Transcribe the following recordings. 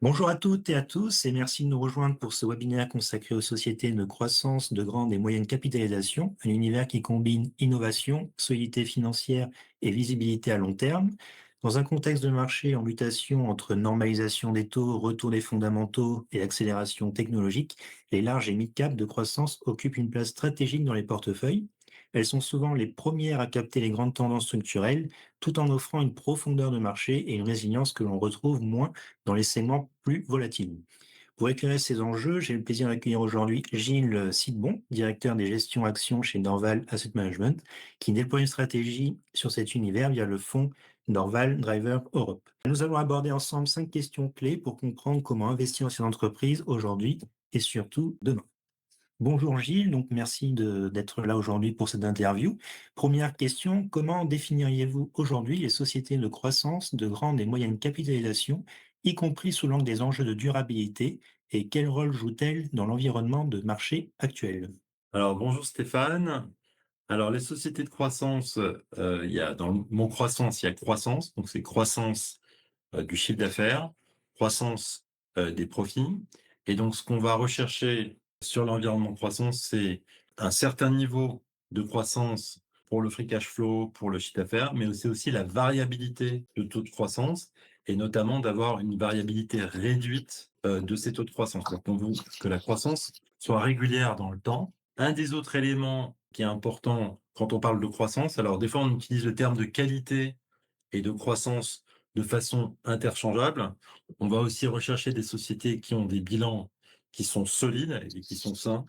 Bonjour à toutes et à tous et merci de nous rejoindre pour ce webinaire consacré aux sociétés de croissance de grande et moyenne capitalisation, un univers qui combine innovation, solidité financière et visibilité à long terme. Dans un contexte de marché en mutation entre normalisation des taux, retour des fondamentaux et accélération technologique, les larges et mid-cap de croissance occupent une place stratégique dans les portefeuilles. Elles sont souvent les premières à capter les grandes tendances structurelles, tout en offrant une profondeur de marché et une résilience que l'on retrouve moins dans les segments plus volatiles. Pour éclairer ces enjeux, j'ai le plaisir d'accueillir aujourd'hui Gilles Sidbon, directeur des gestions actions chez Dorval Asset Management, qui déploie une stratégie sur cet univers via le fonds Dorval Driver Europe. Nous allons aborder ensemble 5 questions clés pour comprendre comment investir dans ces entreprises aujourd'hui et surtout demain. Bonjour Gilles, donc merci d'être là aujourd'hui pour cette interview. Première question, comment définiriez-vous aujourd'hui les sociétés de croissance de grande et moyenne capitalisation, y compris sous l'angle des enjeux de durabilité, et quel rôle jouent-elles dans l'environnement de marché actuel? Alors bonjour Stéphane. Alors les sociétés de croissance, il y a dans le mot croissance, il y a croissance, donc c'est croissance du chiffre d'affaires, croissance des profits. Et donc ce qu'on va rechercher sur l'environnement de croissance, c'est un certain niveau de croissance pour le free cash flow, pour le chiffre d'affaires, mais c'est aussi la variabilité de taux de croissance et notamment d'avoir une variabilité réduite de ces taux de croissance. Donc on veut que la croissance soit régulière dans le temps. Un des autres éléments qui est important quand on parle de croissance, alors des fois on utilise le terme de qualité et de croissance de façon interchangeable. On va aussi rechercher des sociétés qui ont des bilans qui sont solides et qui sont sains,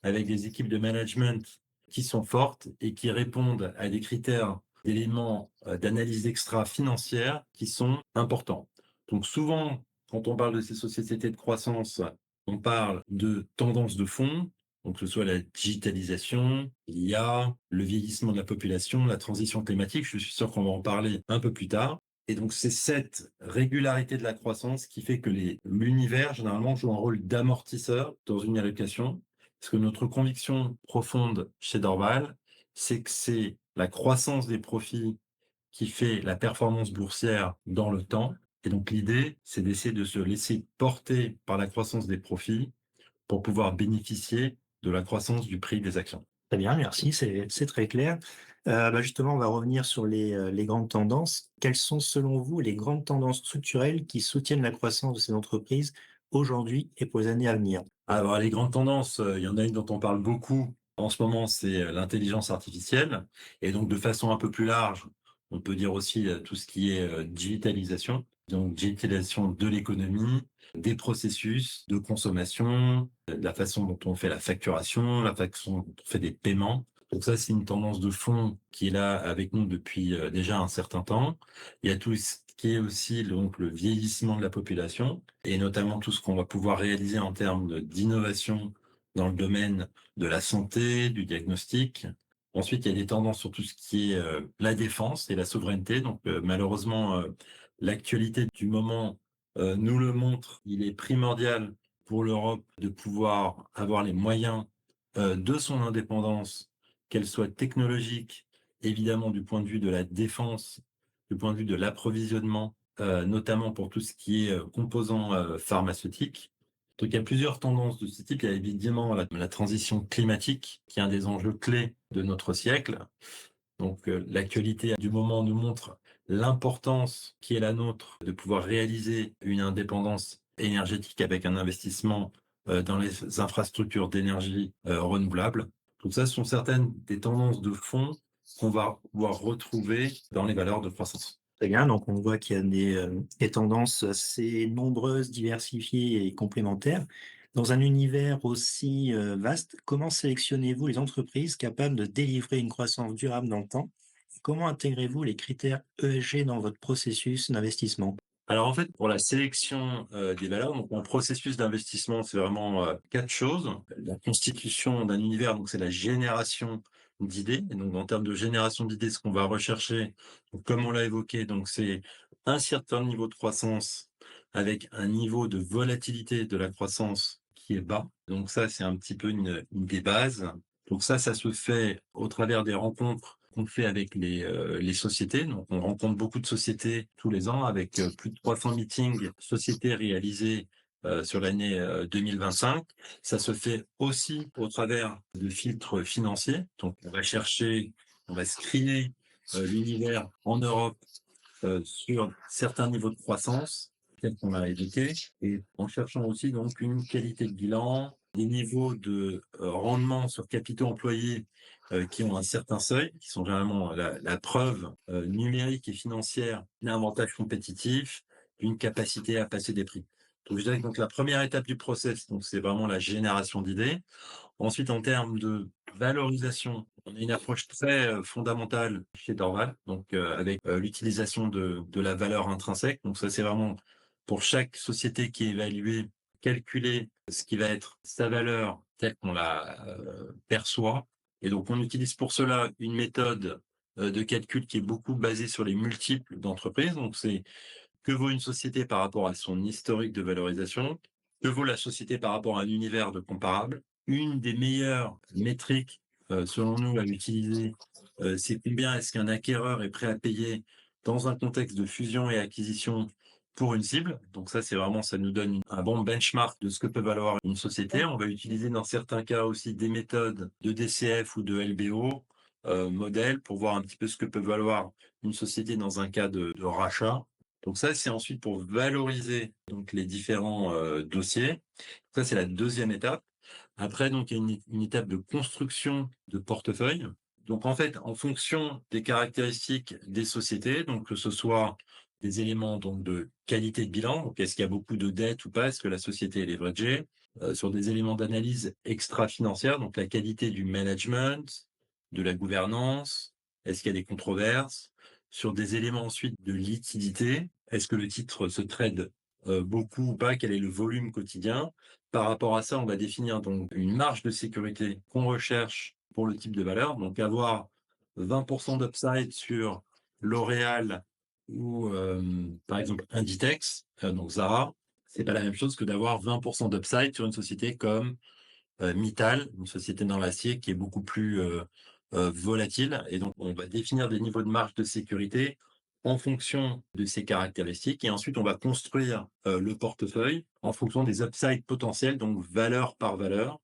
avec des équipes de management qui sont fortes et qui répondent à des critères d'éléments d'analyse extra-financière qui sont importants. Donc souvent, quand on parle de ces sociétés de croissance, on parle de tendances de fond, donc que ce soit la digitalisation, l'IA, le vieillissement de la population, la transition climatique. Je suis sûr qu'on va en parler un peu plus tard. Et donc, c'est cette régularité de la croissance qui fait que l'univers, généralement, joue un rôle d'amortisseur dans une allocation. Parce que notre conviction profonde chez Dorval, c'est que c'est la croissance des profits qui fait la performance boursière dans le temps. Et donc, l'idée, c'est d'essayer de se laisser porter par la croissance des profits pour pouvoir bénéficier de la croissance du prix des actions. Très bien, merci, c'est très clair. Justement, on va revenir sur les grandes tendances. Quelles sont, selon vous, les grandes tendances structurelles qui soutiennent la croissance de ces entreprises aujourd'hui et pour les années à venir? Alors, les grandes tendances, il y en a une dont on parle beaucoup en ce moment, c'est l'intelligence artificielle. Et donc, de façon un peu plus large, on peut dire aussi tout ce qui est digitalisation. Donc, digitalisation de l'économie, des processus de consommation, de la façon dont on fait la facturation, la façon dont on fait des paiements. Donc ça, c'est une tendance de fond qui est là avec nous depuis déjà un certain temps. Il y a tout ce qui est aussi donc le vieillissement de la population et notamment tout ce qu'on va pouvoir réaliser en termes d'innovation dans le domaine de la santé, du diagnostic. Ensuite, il y a des tendances sur tout ce qui est la défense et la souveraineté. Donc malheureusement, l'actualité du moment nous le montre. Il est primordial pour l'Europe de pouvoir avoir les moyens de son indépendance, qu'elle soit technologique, évidemment du point de vue de la défense, du point de vue de l'approvisionnement, notamment pour tout ce qui est composants pharmaceutiques. Donc il y a plusieurs tendances de ce type. Il y a évidemment la transition climatique, qui est un des enjeux clés de notre siècle. Donc l'actualité du moment nous montre l'importance qui est la nôtre de pouvoir réaliser une indépendance énergétique avec un investissement dans les infrastructures d'énergie renouvelables. Donc ça, ce sont certaines des tendances de fond qu'on va pouvoir retrouver dans les valeurs de croissance. Très bien, donc on voit qu'il y a des tendances assez nombreuses, diversifiées et complémentaires. Dans un univers aussi vaste, comment sélectionnez-vous les entreprises capables de délivrer une croissance durable dans le temps? Comment intégrez-vous les critères ESG dans votre processus d'investissement? Alors en fait, pour la sélection des valeurs, donc un processus d'investissement, c'est vraiment quatre choses. La constitution d'un univers, donc c'est la génération d'idées. Et donc en termes de génération d'idées, ce qu'on va rechercher, donc, comme on l'a évoqué, donc c'est un certain niveau de croissance avec un niveau de volatilité de la croissance qui est bas. Donc ça, c'est un petit peu une des bases. Donc ça se fait au travers des rencontres qu'on fait avec les sociétés. Donc, on rencontre beaucoup de sociétés tous les ans avec plus de 300 meetings sociétés réalisés sur l'année 2025. Ça se fait aussi au travers de filtres financiers. Donc, on va screener l'univers en Europe sur certains niveaux de croissance, tels qu'on l'a évoqué, et en cherchant aussi donc une qualité de bilan, des niveaux de rendement sur capitaux employés qui ont un certain seuil, qui sont généralement la preuve numérique et financière d'un avantage compétitif, d'une capacité à passer des prix. Donc, je dirais que donc la première étape du process, donc c'est vraiment la génération d'idées. Ensuite, en termes de valorisation, on a une approche très fondamentale chez Dorval, donc avec l'utilisation de la valeur intrinsèque. Donc ça, c'est vraiment pour chaque société qui est évaluée, calculer ce qui va être sa valeur telle qu'on la perçoit. Et donc, on utilise pour cela une méthode de calcul qui est beaucoup basée sur les multiples d'entreprises. Donc, c'est que vaut une société par rapport à son historique de valorisation? Que vaut la société par rapport à un univers de comparables? Une des meilleures métriques, selon nous, à utiliser, c'est combien est-ce qu'un acquéreur est prêt à payer dans un contexte de fusion et acquisition pour une cible. Donc ça, c'est vraiment, ça nous donne un bon benchmark de ce que peut valoir une société. On va utiliser dans certains cas aussi des méthodes de DCF ou de LBO, modèles, pour voir un petit peu ce que peut valoir une société dans un cas de rachat. Donc ça, c'est ensuite pour valoriser donc les différents dossiers. Ça, c'est la deuxième étape. Après, donc, il y a une étape de construction de portefeuille. Donc, en fait, en fonction des caractéristiques des sociétés, donc que ce soit des éléments donc de qualité de bilan, donc est-ce qu'il y a beaucoup de dettes ou pas, est-ce que la société est leveragée, sur des éléments d'analyse extra-financière, donc la qualité du management, de la gouvernance, est-ce qu'il y a des controverses, sur des éléments ensuite de liquidité, est-ce que le titre se trade beaucoup ou pas, quel est le volume quotidien. Par rapport à ça, on va définir donc une marge de sécurité qu'on recherche pour le type de valeur. Donc avoir 20% d'upside sur L'Oréal ou par exemple Inditex, donc Zara, c'est pas la même chose que d'avoir 20% d'upside sur une société comme Mittal, une société dans l'acier qui est beaucoup plus volatile. Et donc, on va définir des niveaux de marge de sécurité en fonction de ces caractéristiques. Et ensuite, on va construire le portefeuille en fonction des upsides potentiels, donc valeur par valeur.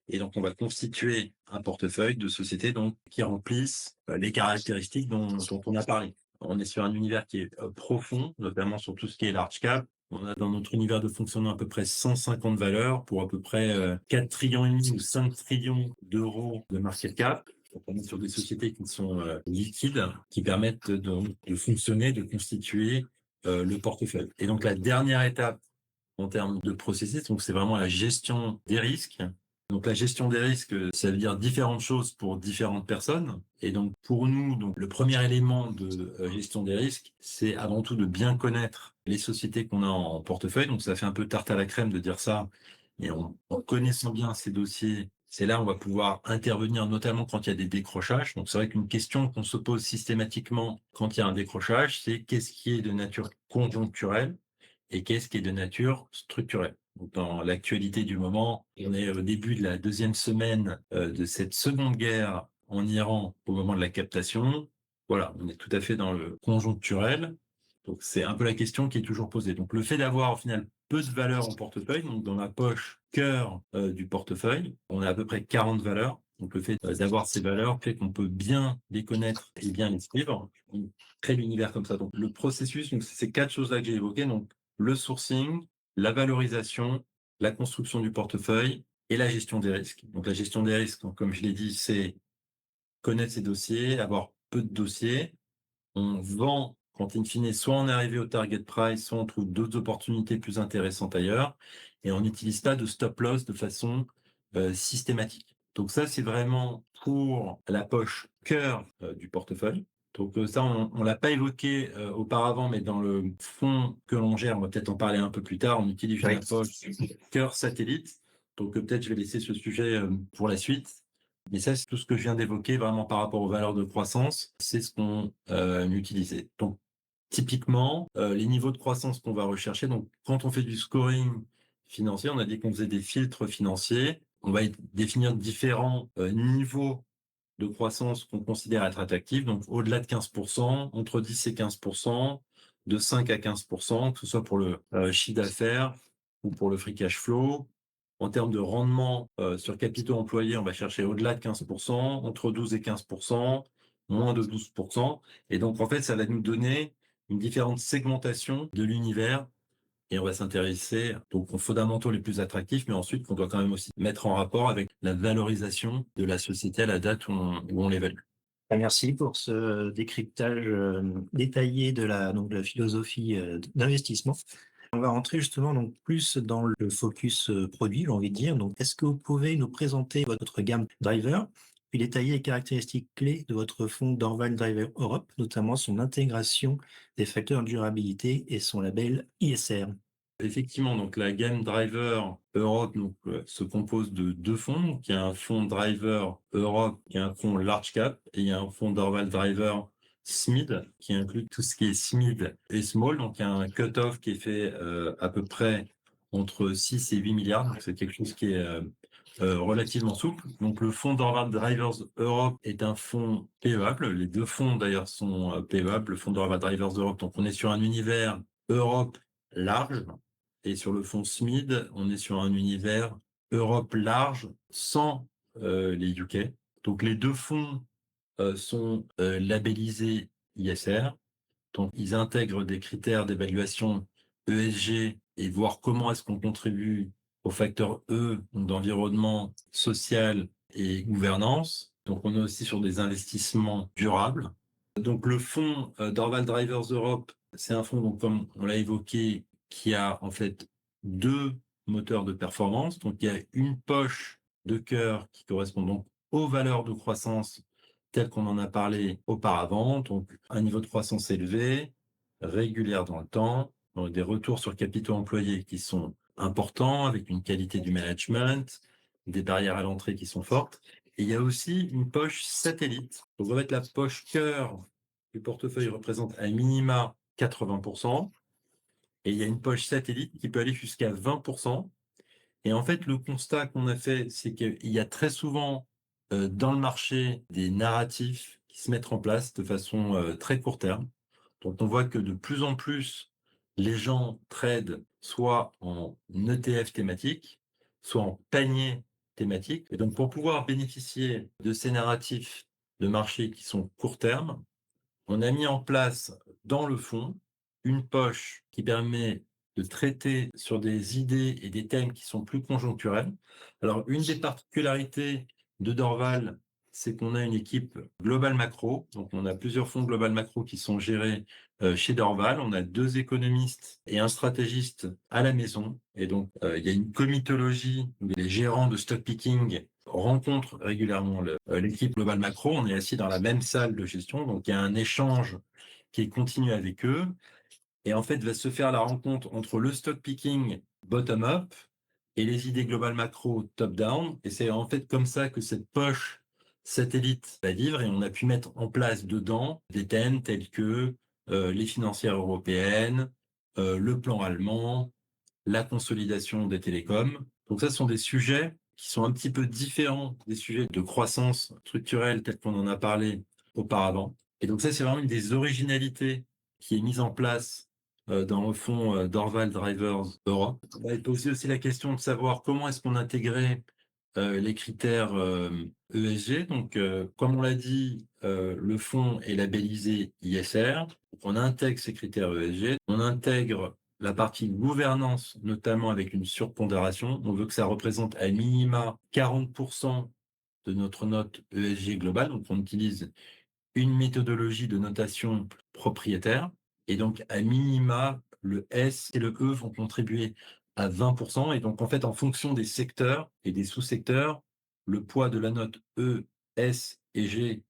Et donc, on va constituer un portefeuille de sociétés donc, qui remplissent les caractéristiques dont on a parlé. On est sur un univers qui est profond, notamment sur tout ce qui est large cap. On a dans notre univers de fonctionnement à peu près 150 valeurs pour à peu près 4 trillions et demi ou 5 trillions d'euros de market cap. Donc, on est sur des sociétés qui sont liquides, qui permettent de fonctionner, de constituer le portefeuille. Et donc, la dernière étape en termes de processus, donc c'est vraiment la gestion des risques. Donc la gestion des risques, ça veut dire différentes choses pour différentes personnes. Et donc pour nous, donc le premier élément de gestion des risques, c'est avant tout de bien connaître les sociétés qu'on a en portefeuille. Donc ça fait un peu tarte à la crème de dire ça, mais en connaissant bien ces dossiers, c'est là où on va pouvoir intervenir, notamment quand il y a des décrochages. Donc c'est vrai qu'une question qu'on se pose systématiquement quand il y a un décrochage, c'est qu'est-ce qui est de nature conjoncturelle et qu'est-ce qui est de nature structurelle. Donc, dans l'actualité du moment, on est au début de la deuxième semaine de cette seconde guerre en Iran au moment de la captation. Voilà, on est tout à fait dans le conjoncturel. Donc, c'est un peu la question qui est toujours posée. Donc, le fait d'avoir au final peu de valeurs en portefeuille, donc dans la poche cœur du portefeuille, on a à peu près 40 valeurs. Donc, le fait d'avoir ces valeurs fait qu'on peut bien les connaître et bien les suivre. On crée l'univers comme ça. Donc, le processus, donc, c'est ces quatre choses-là que j'ai évoquées. Donc, le sourcing, la valorisation, la construction du portefeuille et la gestion des risques. Donc la gestion des risques, donc, comme je l'ai dit, c'est connaître ses dossiers, avoir peu de dossiers. On vend quand in fine, soit on est arrivé au target price, soit on trouve d'autres opportunités plus intéressantes ailleurs, et on n'utilise pas de stop loss de façon systématique. Donc ça, c'est vraiment pour la poche cœur du portefeuille. Donc ça, on l'a pas évoqué auparavant, mais dans le fonds que l'on gère, on va peut-être en parler un peu plus tard, on utilise Oui. la poche cœur satellite. Donc peut-être je vais laisser ce sujet pour la suite. Mais ça, c'est tout ce que je viens d'évoquer vraiment par rapport aux valeurs de croissance, c'est ce qu'on utilisait. Donc, typiquement, les niveaux de croissance qu'on va rechercher, donc quand on fait du scoring financier, on a dit qu'on faisait des filtres financiers, on va définir différents niveaux de croissance qu'on considère être attractifs, donc au-delà de 15%, entre 10 et 15%, de 5 à 15%, que ce soit pour le chiffre d'affaires ou pour le free cash flow. En termes de rendement sur capitaux employés, on va chercher au-delà de 15%, entre 12 et 15%, moins de 12%. Et donc, en fait, ça va nous donner une différente segmentation de l'univers et on va s'intéresser donc aux fondamentaux les plus attractifs, mais ensuite qu'on doit quand même aussi mettre en rapport avec la valorisation de la société à la date où on l'évalue. Merci pour ce décryptage détaillé de la philosophie d'investissement. On va rentrer justement donc plus dans le focus produit, j'ai envie de dire. Donc, est-ce que vous pouvez nous présenter votre gamme driver, puis détailler les caractéristiques clés de votre fonds Dorval Driver Europe, notamment son intégration des facteurs de durabilité et son label ISR? Effectivement, donc la gamme Driver Europe se compose de 2 fonds. Donc, il y a un fonds Driver Europe qui est un fonds large cap et il y a un fonds Dorval Driver SMID qui inclut tout ce qui est SMID et small. Donc, il y a un cut-off qui est fait à peu près entre 6 et 8 milliards. Donc, c'est quelque chose qui est relativement souple. Donc, le fonds Dorval Drivers Europe est un fonds PEable. Les 2 fonds d'ailleurs sont PEables. Le fonds Dorval Drivers Europe. Donc, on est sur un univers Europe large. Et sur le fonds SMID, on est sur un univers Europe large sans les UK. Donc les 2 fonds sont labellisés ISR. Donc ils intègrent des critères d'évaluation ESG et voir comment est-ce qu'on contribue au facteur E, donc d'environnement social et gouvernance. Donc on est aussi sur des investissements durables. Donc le fonds Dorval Drivers Europe, c'est un fonds, donc, comme on l'a évoqué, qui a en fait 2 moteurs de performance. Donc il y a une poche de cœur qui correspond donc aux valeurs de croissance telles qu'on en a parlé auparavant. Donc un niveau de croissance élevé, régulière dans le temps, donc des retours sur capitaux employés qui sont importants, avec une qualité du management, des barrières à l'entrée qui sont fortes. Et il y a aussi une poche satellite. Donc, en fait, la poche cœur du portefeuille représente à minima 80%, et il y a une poche satellite qui peut aller jusqu'à 20%. Et en fait, le constat qu'on a fait, c'est qu'il y a très souvent dans le marché des narratifs qui se mettent en place de façon très court terme. Donc, on voit que de plus en plus, les gens tradent soit en ETF thématique, soit en panier thématique. Et donc, pour pouvoir bénéficier de ces narratifs de marché qui sont court terme, on a mis en place dans le fonds une poche qui permet de traiter sur des idées et des thèmes qui sont plus conjoncturels. Alors, une des particularités de Dorval, c'est qu'on a une équipe global macro. Donc, on a plusieurs fonds global macro qui sont gérés chez Dorval. On a 2 économistes et un stratégiste à la maison. Et donc, il y a une comitologie où les gérants de stock picking rencontrent régulièrement l'équipe global macro. On est assis dans la même salle de gestion. Donc, il y a un échange qui est continu avec eux. Et en fait, va se faire la rencontre entre le stock picking bottom-up et les idées globales macro top-down. Et c'est en fait comme ça que cette poche satellite va vivre et on a pu mettre en place dedans des thèmes tels que les financières européennes, le plan allemand, la consolidation des télécoms. Donc ça, ce sont des sujets qui sont un petit peu différents des sujets de croissance structurelle tels qu'on en a parlé auparavant. Et donc ça, c'est vraiment une des originalités qui est mise en place dans le fonds Dorval Drivers Europe. On va poser aussi la question de savoir comment est-ce qu'on intégrait les critères ESG. Donc, comme on l'a dit, le fonds est labellisé ISR. Donc, on intègre ces critères ESG. On intègre la partie gouvernance, notamment avec une surpondération. On veut que ça représente à minima 40% de notre note ESG globale. Donc, on utilise une méthodologie de notation propriétaire. Et donc, à minima, le S et le E vont contribuer à 20%. Et donc, en fait, en fonction des secteurs et des sous-secteurs, le poids de la note E, S et G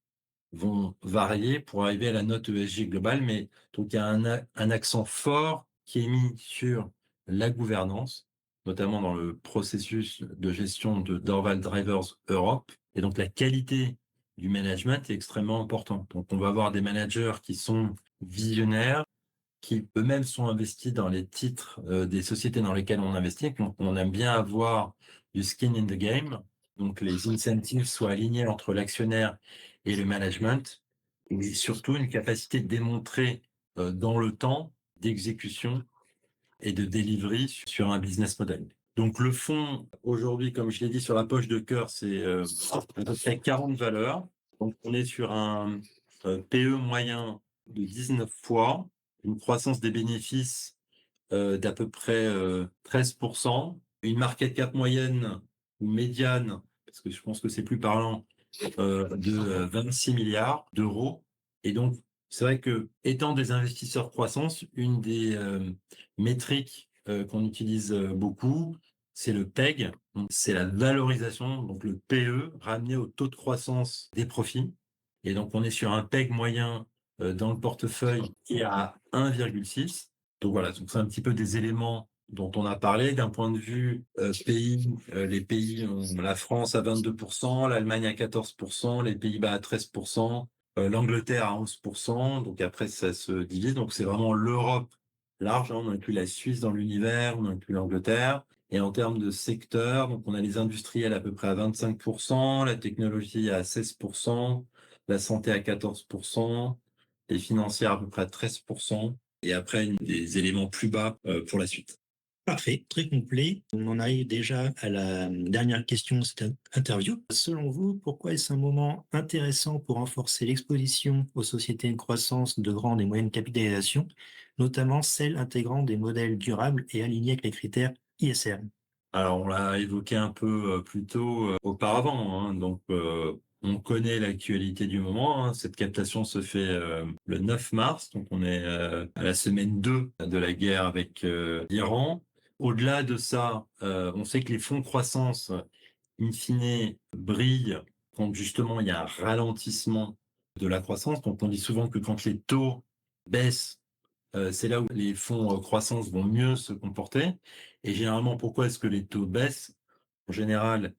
vont varier pour arriver à la note ESG globale. Mais donc, il y a un accent fort qui est mis sur la gouvernance, notamment dans le processus de gestion de Dorval Drivers Europe. Et donc, la qualité du management est extrêmement importante. Donc, on va avoir des managers qui sont visionnaires, qui eux-mêmes sont investis dans les titres des sociétés dans lesquelles on investit. Donc, on aime bien avoir du skin in the game. donc les incentives soient alignés entre l'actionnaire et le management, et surtout une capacité de démontrer, dans le temps, d'exécution et de delivery sur un business model. Donc le fonds, aujourd'hui, comme je l'ai dit sur la poche de cœur, c'est à peu près 40 valeurs. Donc on est sur un PE moyen de 19 fois, une croissance des bénéfices d'à peu près 13%, une market cap moyenne ou médiane, parce que je pense que c'est plus parlant, de 26 milliards d'euros. Et donc, c'est vrai que, étant des investisseurs croissance, une des métriques qu'on utilise beaucoup, c'est le PEG, donc c'est la valorisation, donc le PE ramené au taux de croissance des profits. Et donc, on est sur un PEG moyen dans le portefeuille qui est à 1,6. Donc voilà, donc c'est un petit peu des éléments dont on a parlé. D'un point de vue pays, les pays ont la France à 22%, l'Allemagne à 14%, les Pays-Bas à 13%, l'Angleterre à 11%. Donc après, ça se divise. Donc c'est vraiment l'Europe large, hein. On inclut la Suisse dans l'univers, on inclut l'Angleterre. Et en termes de secteur, donc on a les industriels à peu près à 25%, la technologie à 16%, la santé à 14%, les financières à peu près à 13%. Et après, des éléments plus bas pour la suite. Parfait, très complet. On en arrive déjà à la dernière question de cette interview. Selon vous, pourquoi est-ce un moment intéressant pour renforcer l'exposition aux sociétés de croissance de grande et moyenne capitalisation, notamment celles intégrant des modèles durables et alignés avec les critères ISR? Alors, on l'a évoqué un peu plus tôt auparavant, hein. Donc, on connaît l'actualité du moment, hein. Cette captation se fait le 9 mars, donc on est à la semaine 2 de la guerre avec l'Iran. Au-delà de ça, on sait que les fonds de croissance, in fine, brillent quand justement il y a un ralentissement de la croissance. Donc, on dit souvent que quand les taux baissent, c'est là où les fonds croissance vont mieux se comporter. Et généralement, pourquoi est-ce que les taux baissent? En général,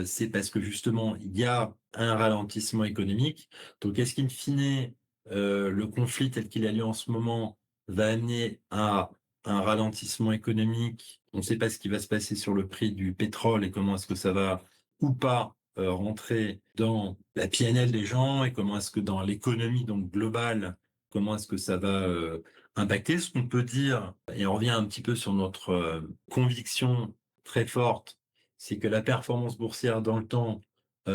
c'est parce que justement, il y a un ralentissement économique. Donc, est-ce qu'in fine, le conflit tel qu'il a lieu en ce moment va amener à un ralentissement économique? On ne sait pas ce qui va se passer sur le prix du pétrole et comment est-ce que ça va ou pas rentrer dans la PNL des gens, et comment est-ce que dans l'économie donc globale, comment est-ce que ça va impacter. Ce qu'on peut dire, et on revient un petit peu sur notre conviction très forte, c'est que la performance boursière dans le temps,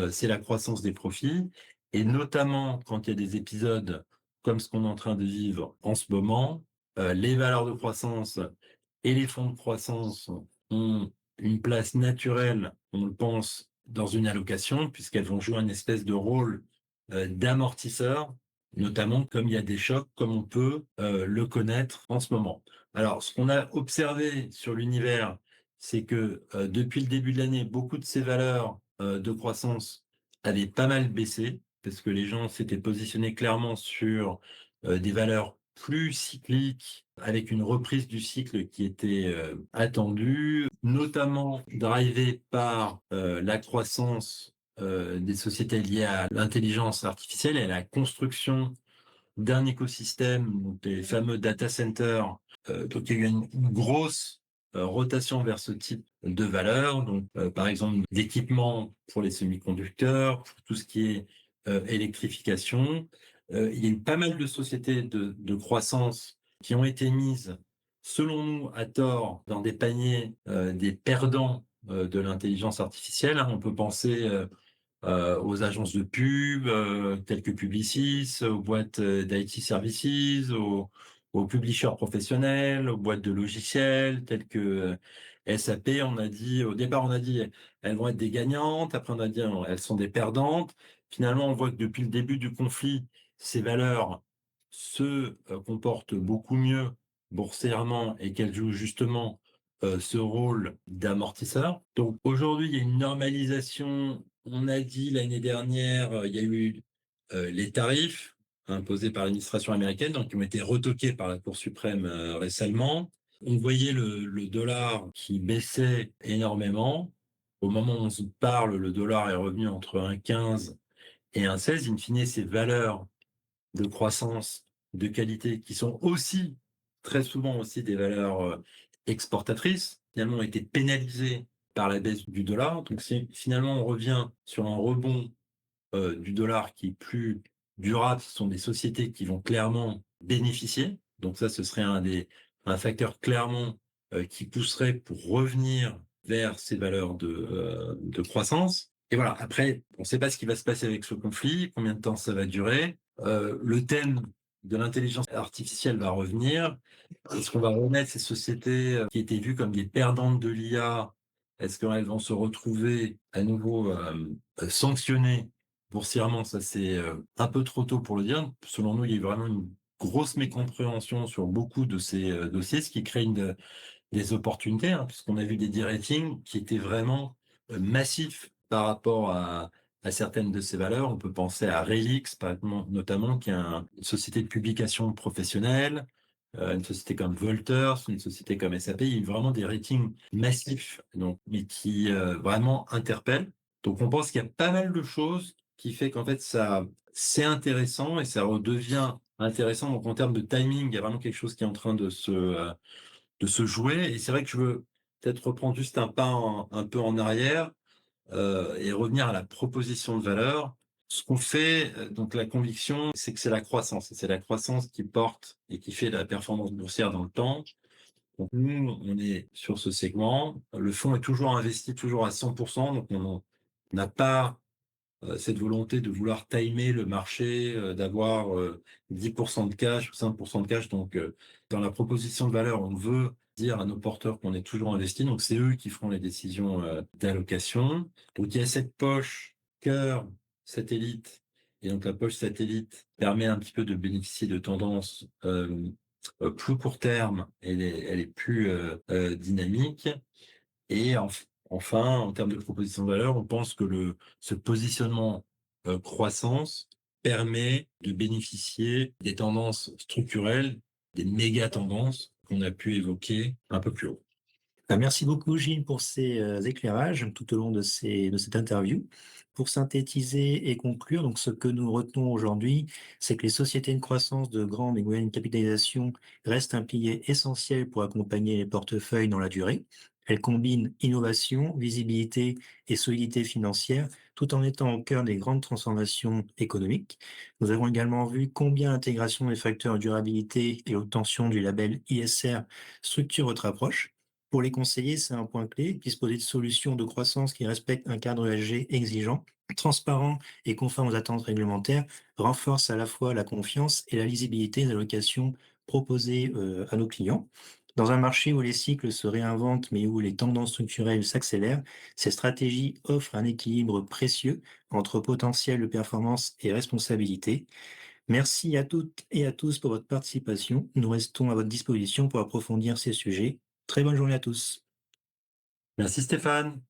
c'est la croissance des profits, et notamment quand il y a des épisodes comme ce qu'on est en train de vivre en ce moment, les valeurs de croissance et les fonds de croissance ont une place naturelle, on le pense, dans une allocation, puisqu'elles vont jouer une espèce de rôle d'amortisseur, notamment comme il y a des chocs, comme on peut le connaître en ce moment. Alors, ce qu'on a observé sur l'univers, c'est que depuis le début de l'année, beaucoup de ces valeurs de croissance avaient pas mal baissé, parce que les gens s'étaient positionnés clairement sur des valeurs plus cycliques, avec une reprise du cycle qui était attendue, notamment drivée par la croissance des sociétés liées à l'intelligence artificielle et à la construction d'un écosystème, donc des fameux data centers. Donc il y a eu une grosse rotation vers ce type de valeurs, donc par exemple d'équipements pour les semi-conducteurs, pour tout ce qui est électrification. Il y a eu pas mal de sociétés de croissance qui ont été mises, selon nous, à tort, dans des paniers des perdants de l'intelligence artificielle, hein. On peut penser aux agences de pub telles que Publicis, aux boîtes d'IT services, aux publishers professionnels, aux boîtes de logiciels telles que SAP. On a dit, au départ, on a dit elles vont être des gagnantes. Après, on a dit elles sont des perdantes. Finalement, on voit que depuis le début du conflit, ces valeurs se comportent beaucoup mieux boursièrement et qu'elles jouent justement ce rôle d'amortisseur. Donc aujourd'hui, il y a une normalisation. On a dit l'année dernière, il y a eu les tarifs imposés par l'administration américaine, donc qui ont été retoqués par la Cour suprême récemment. On voyait le dollar qui baissait énormément. Au moment où on se parle, le dollar est revenu entre 1,15 et 1,16. In fine, ces valeurs de croissance, de qualité, qui sont aussi, très souvent aussi des valeurs exportatrices, finalement ont été pénalisées par la baisse du dollar. Donc si finalement on revient sur un rebond du dollar qui est plus durable, ce sont des sociétés qui vont clairement bénéficier. Donc ça, ce serait un facteur clairement qui pousserait pour revenir vers ces valeurs de croissance. Et voilà, après, on ne sait pas ce qui va se passer avec ce conflit, combien de temps ça va durer. Le thème de l'intelligence artificielle va revenir. Est-ce qu'on va remettre ces sociétés qui étaient vues comme des perdantes de l'IA, est-ce qu'elles vont se retrouver à nouveau sanctionnées boursièrement? Ça, c'est un peu trop tôt pour le dire. Selon nous, il y a eu vraiment une grosse mécompréhension sur beaucoup de ces dossiers, ce qui crée des opportunités, hein, puisqu'on a vu des de-ratings qui étaient vraiment massifs par rapport à certaines de ces valeurs. On peut penser à Relix, notamment, qui est une société de publication professionnelle, une société comme Volters, une société comme SAP. Il y a eu vraiment des ratings massifs, donc, mais qui vraiment interpellent. Donc on pense qu'il y a pas mal de choses qui fait qu'en fait ça c'est intéressant et ça redevient intéressant. Donc en termes de timing, il y a vraiment quelque chose qui est en train de se jouer. Et c'est vrai que je veux peut-être reprendre juste un pas un peu en arrière et revenir à la proposition de valeur. Ce qu'on fait, donc la conviction, c'est que c'est la croissance. Et c'est la croissance qui porte et qui fait la performance boursière dans le temps. Donc nous, on est sur ce segment. Le fonds est toujours investi, toujours à 100%. Donc on n'a pas cette volonté de vouloir timer le marché, d'avoir 10% de cash ou 5% de cash. Donc, dans la proposition de valeur, on veut dire à nos porteurs qu'on est toujours investi. Donc, c'est eux qui feront les décisions d'allocation. Donc, il y a cette poche cœur satellite. Et donc, la poche satellite permet un petit peu de bénéficier de tendances plus court terme. Elle est plus dynamique. Et enfin, en termes de proposition de valeur, on pense que ce positionnement croissance permet de bénéficier des tendances structurelles, des méga tendances qu'on a pu évoquer un peu plus haut. Merci beaucoup, Gilles, pour ces éclairages tout au long de cette interview. Pour synthétiser et conclure, donc ce que nous retenons aujourd'hui, c'est que les sociétés de croissance de grande et moyenne capitalisation restent un pilier essentiel pour accompagner les portefeuilles dans la durée. Elles combinent innovation, visibilité et solidité financière, tout en étant au cœur des grandes transformations économiques. Nous avons également vu combien l'intégration des facteurs durabilité et l'obtention du label ISR structure votre approche. Pour les conseillers, c'est un point clé. Disposer de solutions de croissance qui respectent un cadre ESG exigeant, transparent et conforme aux attentes réglementaires renforce à la fois la confiance et la lisibilité des allocations proposées à nos clients. Dans un marché où les cycles se réinventent mais où les tendances structurelles s'accélèrent, ces stratégies offrent un équilibre précieux entre potentiel de performance et responsabilité. Merci à toutes et à tous pour votre participation. Nous restons à votre disposition pour approfondir ces sujets. Très bonne journée à tous. Merci Stéphane.